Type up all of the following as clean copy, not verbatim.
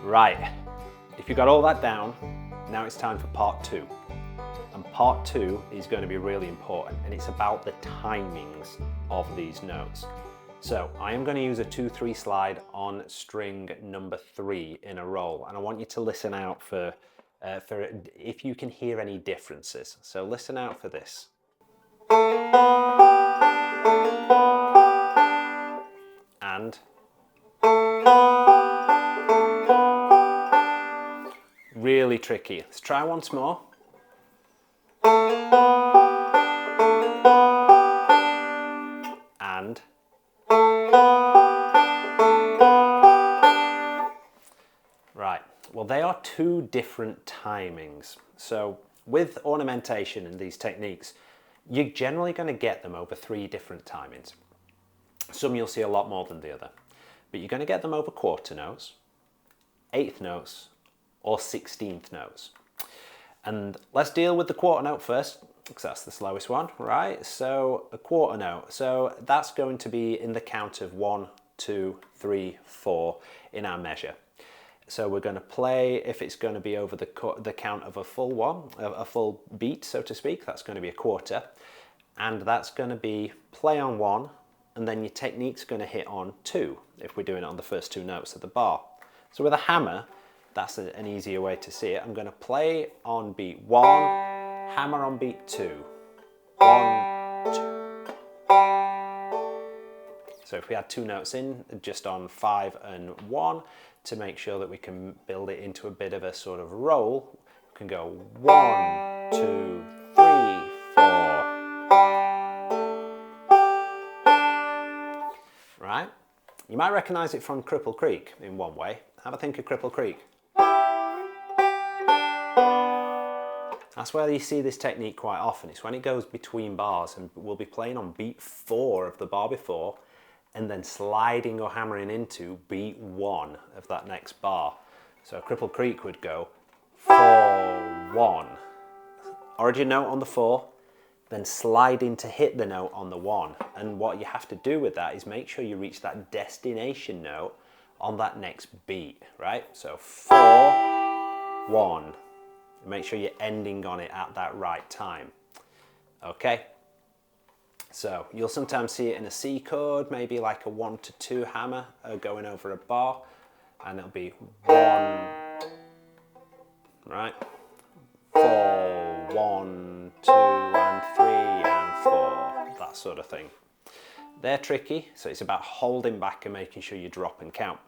Right, if you got all that down, now it's time for part 2. And part 2 is going to be really important, and it's about the timings of these notes. So I am going to use a 2-3 slide on string number 3 in a roll, and I want you to listen out for if you can hear any differences. So listen out for this. And really tricky. Let's try once more. And right, well, they are 2 different timings. So with ornamentation and these techniques, you're generally going to get them over 3 different timings. Some you'll see a lot more than the other, but you're going to get them over quarter notes, 8th notes, or 16th notes. And let's deal with the quarter note first, because that's the slowest one, right? So a quarter note, so that's going to be in the count of 1, 2, 3, 4 in our measure. So we're going to play, if it's going to be over the count of a full one, a full beat, so to speak, that's going to be a quarter. And that's going to be play on 1, and then your technique's going to hit on 2, if we're doing it on the first 2 notes of the bar. So with a hammer, that's an easier way to see it. I'm going to play on beat 1, hammer on beat 2. 1, 2. So if we had 2 notes in, just on 5 and 1, to make sure that we can build it into a bit of a sort of roll, we can go 1, 2, 3, 4. Right? You might recognise it from Cripple Creek in one way. Have a think of Cripple Creek. That's where you see this technique quite often. It's when it goes between bars, and we'll be playing on beat 4 of the bar before, and then sliding or hammering into beat 1 of that next bar. So Cripple Creek would go 4, 1. Origin note on the 4, then sliding to hit the note on the 1. And what you have to do with that is make sure you reach that destination note on that next beat, right? So 4, 1. Make sure you're ending on it at that right time. Okay? So you'll sometimes see it in a C chord, maybe like a 1 to 2 hammer going over a bar, and it'll be 1, right? 4, 1, 2, and 3, and 4, that sort of thing. They're tricky, so it's about holding back and making sure you drop and count.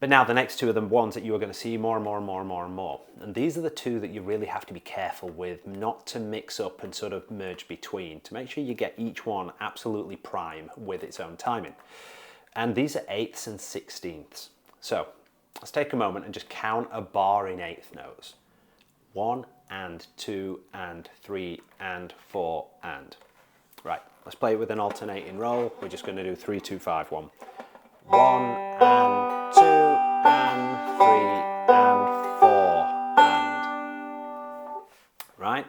But now the next 2 are the ones that you are going to see more and more and more and more and more. And these are the 2 that you really have to be careful with, not to mix up and sort of merge between, to make sure you get each one absolutely prime with its own timing. And these are 8ths and 16ths. So let's take a moment and just count a bar in 8th notes. 1 and 2 and 3 and 4 and. Right, let's play it with an alternating roll. We're just going to do 3, 2, 5, 1. 1 and 2 and 3 and 4 and. Right,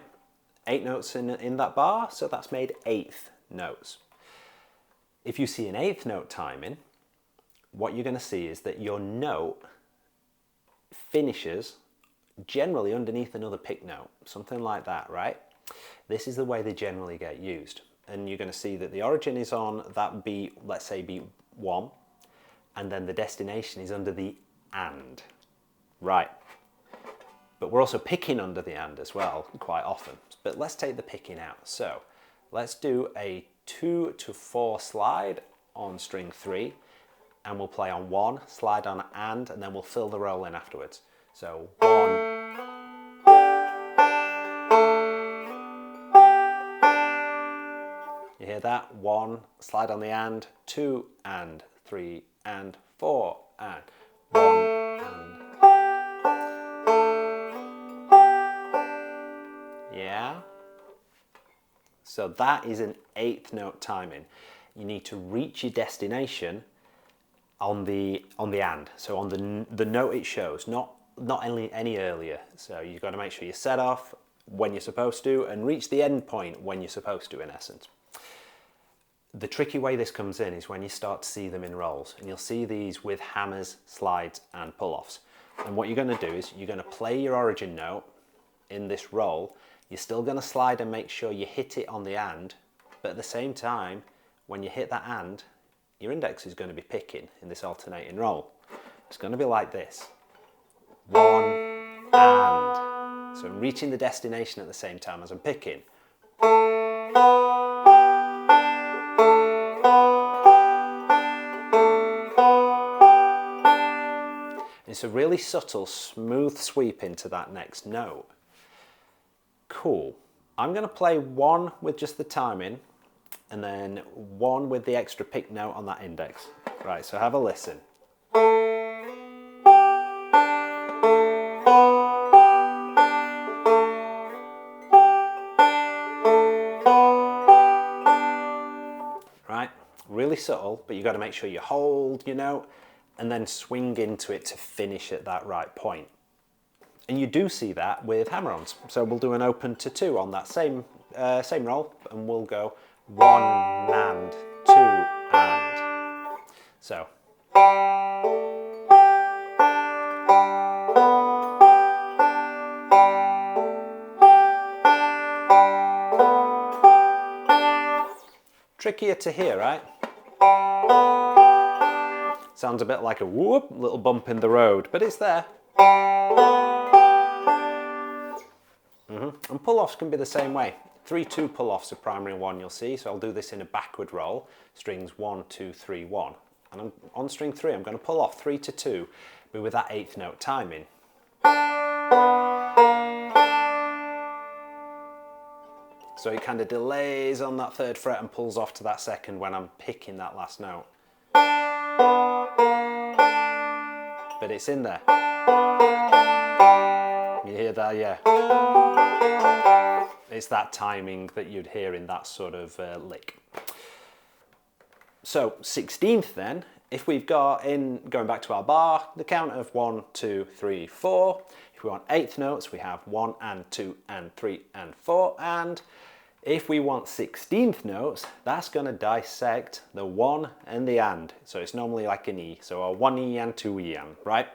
8 notes in that bar, so that's made 8th notes. If you see an 8th note timing, what you're going to see is that your note finishes generally underneath another pick note, something like that, right? This is the way they generally get used. And you're going to see that the origin is on that beat, let's say beat 1, and then the destination is under the and. Right. But we're also picking under the and as well, quite often. But let's take the picking out. So let's do a 2 to 4 slide on string 3, and we'll play on 1, slide on and then we'll fill the roll in afterwards. So 1. You hear that? 1, slide on the and, 2 and 3 and 4 and 1 and. Yeah? So that is an 8th note timing. You need to reach your destination on the and, so on the note it shows, not any earlier. So you've got to make sure you set off when you're supposed to and reach the end point when you're supposed to, in essence. The tricky way this comes in is when you start to see them in rolls, and you'll see these with hammers, slides and pull-offs. And what you're going to do is you're going to play your origin note in this roll. You're still going to slide and make sure you hit it on the and, but at the same time, when you hit that and, your index is going to be picking in this alternating roll. It's going to be like this. One and. So I'm reaching the destination at the same time as I'm picking. It's a really subtle, smooth sweep into that next note. Cool. I'm going to play one with just the timing and then one with the extra pick note on that index. Right, so have a listen. Right, really subtle, but you've got to make sure you hold your note and then swing into it to finish at that right point. And you do see that with hammer-ons. So we'll do an open to 2 on that same roll, and we'll go 1 and 2 and. So. Trickier to hear, right? Sounds a bit like a whoop, little bump in the road, but it's there. And pull-offs can be the same way. 3-2 pull-offs are primary 1, you'll see, so I'll do this in a backward roll, strings 1, 2, 3, 1. And on string 3, I'm going to pull off 3 to 2, but with that 8th note timing. So it kind of delays on that 3rd fret and pulls off to that 2nd when I'm picking that last note. But it's in there. You hear that? Yeah. It's that timing that you'd hear in that sort of lick. So 16th then, if we've got going back to our bar, the count of 1, 2, 3, 4. If we want 8th notes, we have 1 and 2 and 3 and 4 and. If we want 16th notes, that's going to dissect the 1 and the and. So it's normally like an E. So a 1E and 2E and, right?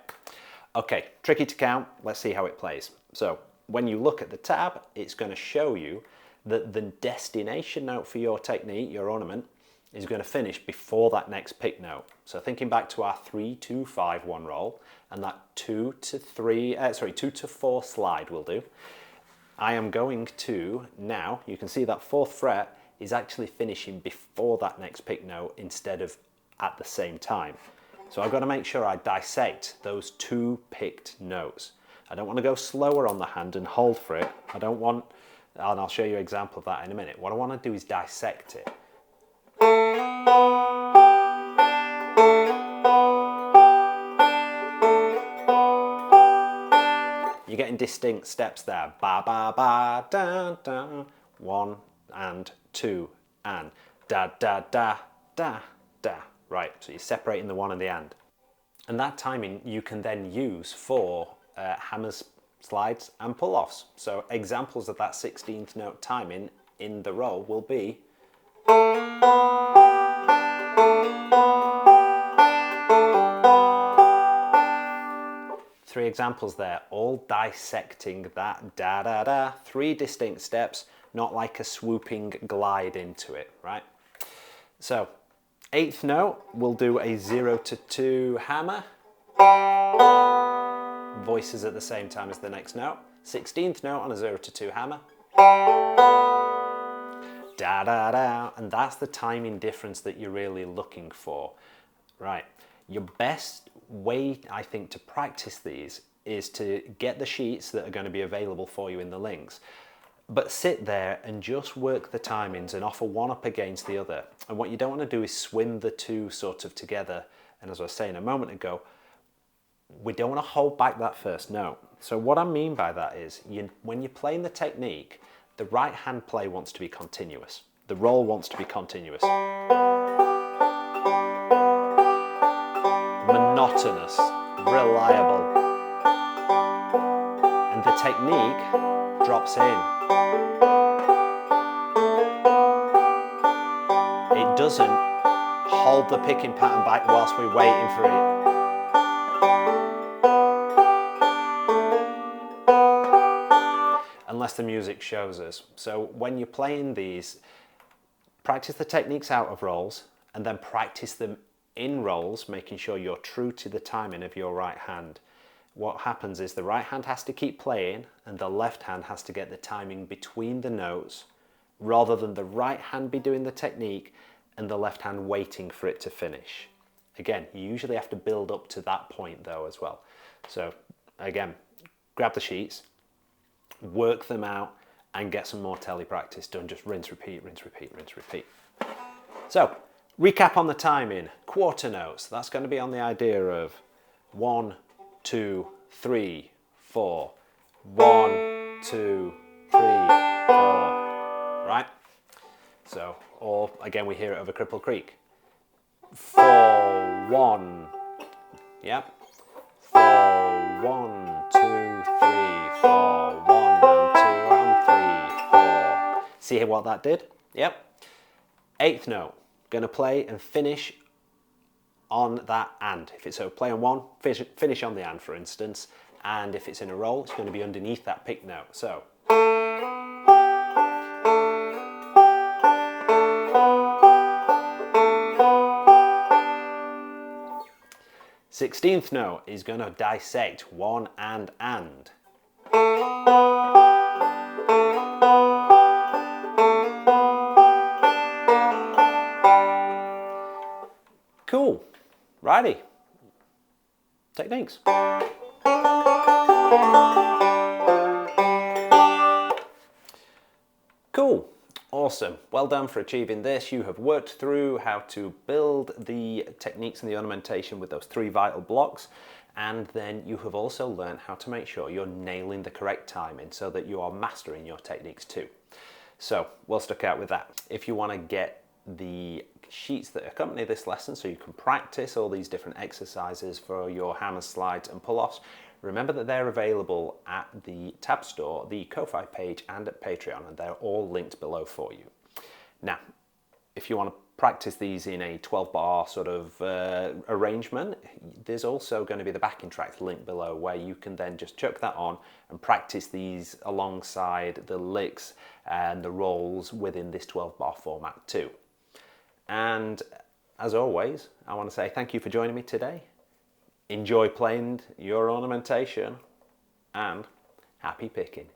Okay, tricky to count. Let's see how it plays. So when you look at the tab, it's going to show you that the destination note for your technique, your ornament, is going to finish before that next pick note. So thinking back to our 3-2-5-1 roll and that 2 to 4 slide will do. I am going to now, you can see that 4th fret is actually finishing before that next pick note instead of at the same time. So I've got to make sure I dissect those 2 picked notes. I don't want to go slower on the hand and hold for it. I don't want, and I'll show you an example of that in a minute. What I want to do is dissect it. You're getting distinct steps there. Ba ba ba da da. 1 and 2 and. Da da da da da. Right, so you're separating the 1 and the and. And that timing you can then use for hammers, slides and pull-offs. So examples of that 16th note timing in the roll will be. Three examples there, all dissecting that da da da. 3 distinct steps, not like a swooping glide into it, right? So 8th note, we'll do a 0 to 2 hammer. Voices at the same time as the next note. 16th note on a 0 to 2 hammer. Da da da, and that's the timing difference that you're really looking for, right? Your best way, I think, to practice these is to get the sheets that are going to be available for you in the links. But sit there and just work the timings and offer one up against the other. And what you don't want to do is swim the two sort of together. And as I was saying a moment ago, we don't want to hold back that first note. So what I mean by that is, when you're playing the technique, the right hand play wants to be continuous. The roll wants to be continuous. Monotonous, reliable. And the technique drops in. It doesn't, hold the picking pattern back whilst we're waiting for it. Unless the music shows us. So when you're playing these, practice the techniques out of rolls and then practice them in rolls, making sure you're true to the timing of your right hand. What happens is the right hand has to keep playing and the left hand has to get the timing between the notes, rather than the right hand be doing the technique and the left hand waiting for it to finish. Again, you usually have to build up to that point though as well. So again, grab the sheets, work them out and get some more telly practice done. Just rinse, repeat, rinse, repeat, rinse, repeat. So recap on the timing. Quarter notes, that's going to be on the idea of 1, 2, 3, 4. 1, 2, 3, 4. Right? So, or again, we hear it over Cripple Creek. 4, 1. Yep. 4, 1, 2, 3, 4. 1 and 2 and 3, 4. See what that did? Yep. Eighth note. Going to play and finish on that and. If it's a play on 1, finish on the and, for instance. And if it's in a roll, it's going to be underneath that pick note. So. Sixteenth note is going to dissect 1 and. Cool. Righty. Techniques. Cool. Awesome. Well done for achieving this. You have worked through how to build the techniques and the ornamentation with those 3 vital blocks, and then you have also learned how to make sure you're nailing the correct timing so that you are mastering your techniques too. So well stuck out with that. If you want to get the sheets that accompany this lesson so you can practice all these different exercises for your hammers, slides and pull-offs, remember that they're available at the Tab Store, the Ko-Fi page and at Patreon, and they're all linked below for you. Now, if you want to practice these in a 12-bar sort of arrangement, there's also going to be the backing tracks linked below where you can then just chuck that on and practice these alongside the licks and the rolls within this 12-bar format too. And as always, I want to say thank you for joining me today. Enjoy playing your ornamentation and happy picking.